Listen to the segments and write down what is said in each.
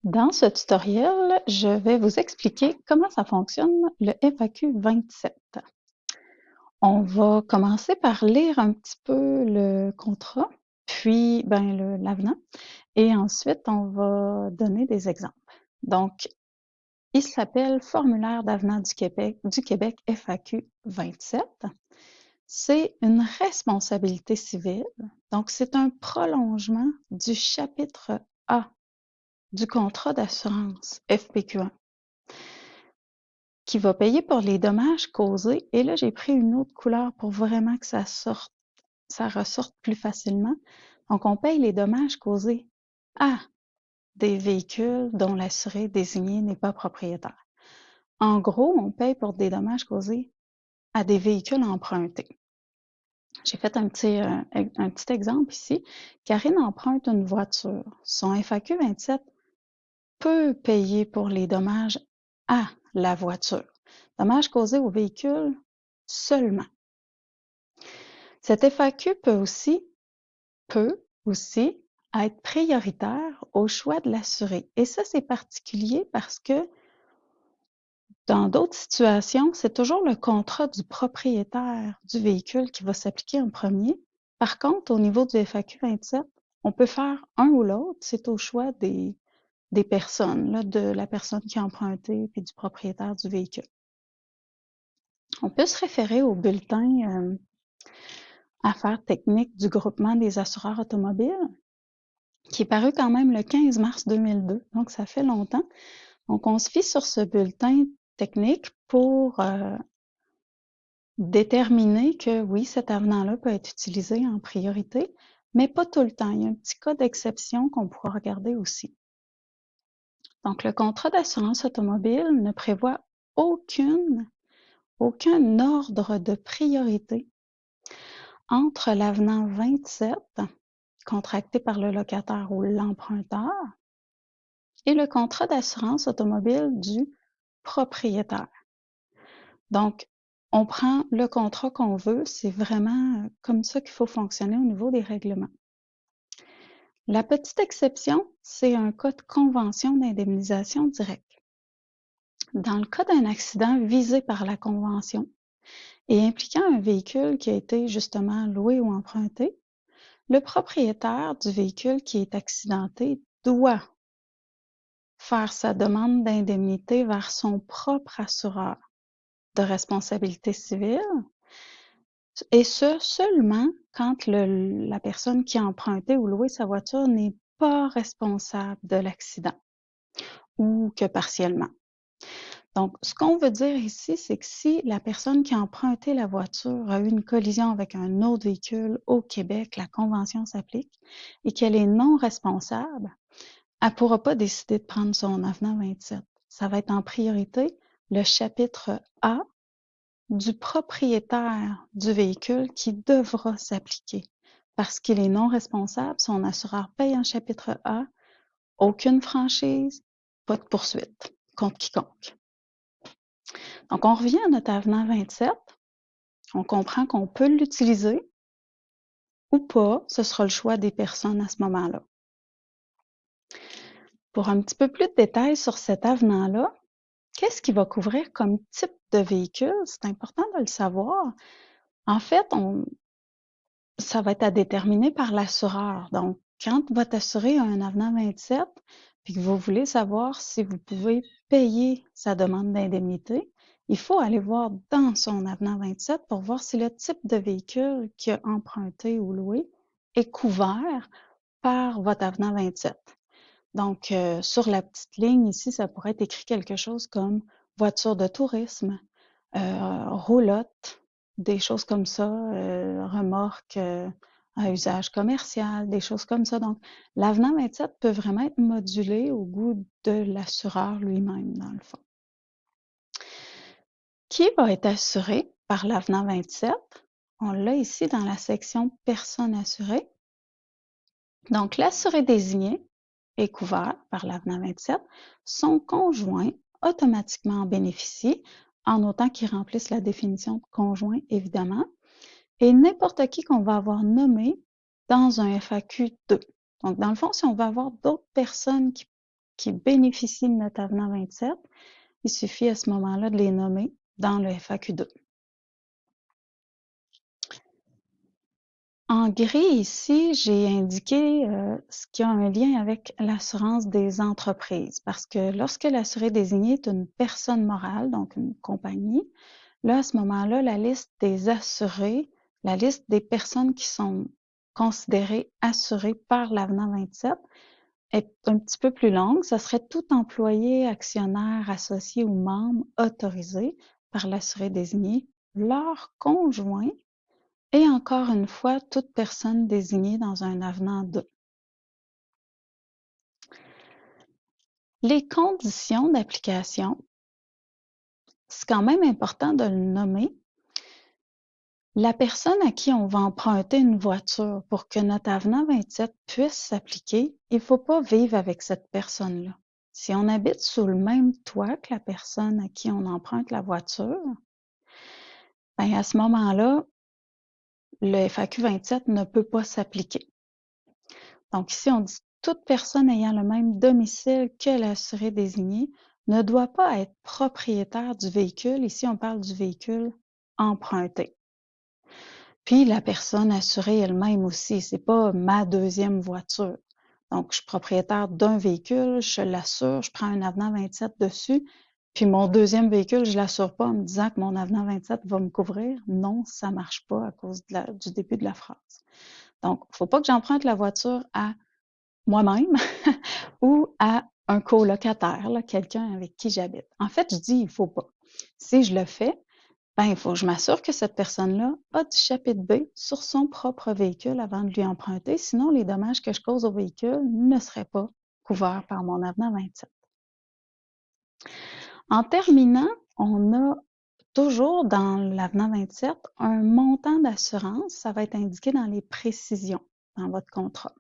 Dans ce tutoriel, je vais vous expliquer comment ça fonctionne le FAQ 27. On va commencer par lire un petit peu le contrat, puis l'avenant, et ensuite on va donner des exemples. Donc, il s'appelle Formulaire d'avenant du Québec FAQ 27. C'est une responsabilité civile, donc c'est un prolongement du chapitre A du contrat d'assurance FPQ1 qui va payer pour les dommages causés. Et là, j'ai pris une autre couleur pour vraiment que ça ressorte plus facilement. Donc, on paye les dommages causés à des véhicules dont l'assuré désigné n'est pas propriétaire. En gros, on paye pour des dommages causés à des véhicules empruntés. J'ai fait un petit exemple ici. Karine emprunte une voiture. Son FAQ 27 peut payer pour les dommages à la voiture. Dommages causés au véhicule seulement. Cet FAQ peut aussi être prioritaire au choix de l'assuré. Et ça, c'est particulier parce que dans d'autres situations, c'est toujours le contrat du propriétaire du véhicule qui va s'appliquer en premier. Par contre, au niveau du FAQ 27, on peut faire un ou l'autre. C'est au choix des personnes, là, de la personne qui a emprunté puis du propriétaire du véhicule. On peut se référer au bulletin Affaires techniques du groupement des assureurs automobiles, qui est paru quand même le 15 mars 2002, donc ça fait longtemps. Donc, on se fie sur ce bulletin technique pour déterminer que oui, cet avenant-là peut être utilisé en priorité, mais pas tout le temps. Il y a un petit cas d'exception qu'on pourra regarder aussi. Donc, le contrat d'assurance automobile ne prévoit aucun ordre de priorité entre l'avenant 27, contracté par le locataire ou l'emprunteur, et le contrat d'assurance automobile du propriétaire. Donc, on prend le contrat qu'on veut, c'est vraiment comme ça qu'il faut fonctionner au niveau des règlements. La petite exception, c'est un cas de convention d'indemnisation directe. Dans le cas d'un accident visé par la convention et impliquant un véhicule qui a été justement loué ou emprunté, le propriétaire du véhicule qui est accidenté doit faire sa demande d'indemnité vers son propre assureur de responsabilité civile, et ce seulement quand la personne qui a emprunté ou loué sa voiture n'est pas responsable de l'accident ou que partiellement. Donc, ce qu'on veut dire ici, c'est que si la personne qui a emprunté la voiture a eu une collision avec un autre véhicule au Québec, la convention s'applique, et qu'elle est non responsable, elle ne pourra pas décider de prendre son avenant 27. Ça va être en priorité le chapitre A du propriétaire du véhicule qui devra s'appliquer. Parce qu'il est non responsable, son assureur paye en chapitre A, aucune franchise, pas de poursuite contre quiconque. Donc, on revient à notre avenant 27. On comprend qu'on peut l'utiliser ou pas. Ce sera le choix des personnes à ce moment-là. Pour un petit peu plus de détails sur cet avenant-là, qu'est-ce qu'il va couvrir comme type de véhicule? C'est important de le savoir. En fait, ça va être à déterminer par l'assureur. Donc, quand votre assuré a un avenant 27, puis que vous voulez savoir si vous pouvez payer sa demande d'indemnité, il faut aller voir dans son avenant 27 pour voir si le type de véhicule qu'il a emprunté ou loué est couvert par votre avenant 27. Donc, sur la petite ligne ici, ça pourrait être écrit quelque chose comme voiture de tourisme, roulotte, des choses comme ça, remorque à usage commercial, des choses comme ça. Donc, l'avenant 27 peut vraiment être modulé au goût de l'assureur lui-même, dans le fond. Qui va être assuré par l'avenant 27? On l'a ici dans la section Personnes assurées. Donc, l'assuré désigné est couvert par l'avenant 27. Son conjoint automatiquement en bénéficie, en autant qu'il remplisse la définition de conjoint, évidemment, et n'importe qui qu'on va avoir nommé dans un FAQ 2. Donc, dans le fond, si on va avoir d'autres personnes qui qui bénéficient de notre avenant 27, il suffit à ce moment-là de les nommer dans le FAQ2. En gris ici, j'ai indiqué ce qui a un lien avec l'assurance des entreprises, parce que lorsque l'assuré désigné est une personne morale, donc une compagnie, là, à ce moment-là, la liste des assurés, la liste des personnes qui sont considérées assurées par l'avenant 27 est un petit peu plus longue. Ce serait tout employé, actionnaire, associé ou membre autorisé par l'assuré désigné, leur conjoint et encore une fois, toute personne désignée dans un avenant 2. Les conditions d'application, c'est quand même important de le nommer. La personne à qui on va emprunter une voiture pour que notre avenant 27 puisse s'appliquer, il ne faut pas vivre avec cette personne-là. Si on habite sous le même toit que la personne à qui on emprunte la voiture, ben à ce moment-là, le FAQ 27 ne peut pas s'appliquer. Donc ici, on dit toute personne ayant le même domicile que l'assuré désigné ne doit pas être propriétaire du véhicule. Ici, on parle du véhicule emprunté. Puis la personne assurée elle-même aussi, c'est pas ma deuxième voiture. Donc, je suis propriétaire d'un véhicule, je l'assure, je prends un avenant 27 dessus, puis mon deuxième véhicule, je l'assure pas en me disant que mon avenant 27 va me couvrir. Non, ça marche pas à cause du début de la phrase. Donc, il faut pas que j'emprunte la voiture à moi-même ou à un colocataire, quelqu'un avec qui j'habite. En fait, je dis il faut pas. Si je le fais, ben, il faut que je m'assure que cette personne-là a du chapitre B sur son propre véhicule avant de lui emprunter. Sinon, les dommages que je cause au véhicule ne seraient pas couverts par mon avenant 27. En terminant, on a toujours dans l'avenant 27 un montant d'assurance. Ça va être indiqué dans les précisions dans votre contrat.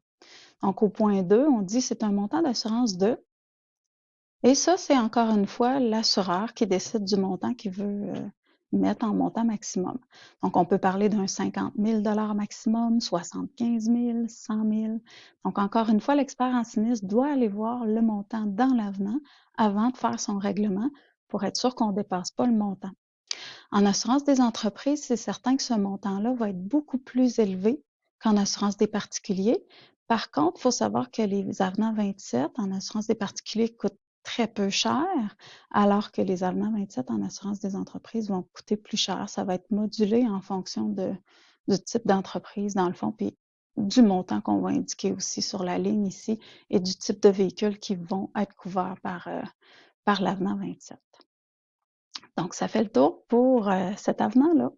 Donc, au point 2, on dit c'est un montant d'assurance de. Et ça, c'est encore une fois l'assureur qui décide du montant qu'il veut mettre en montant maximum. Donc, on peut parler d'un 50 000 maximum, 75 000, 100 000. Donc, encore une fois, l'expert en sinistre doit aller voir le montant dans l'avenant avant de faire son règlement pour être sûr qu'on ne dépasse pas le montant. En assurance des entreprises, c'est certain que ce montant-là va être beaucoup plus élevé qu'en assurance des particuliers. Par contre, il faut savoir que les avenants 27 en assurance des particuliers coûtent très peu cher, alors que les avenants 27 en assurance des entreprises vont coûter plus cher. Ça va être modulé en fonction du type d'entreprise, dans le fond, puis du montant qu'on va indiquer aussi sur la ligne ici et du type de véhicules qui vont être couverts par l'avenant 27. Donc, ça fait le tour pour cet avenant-là.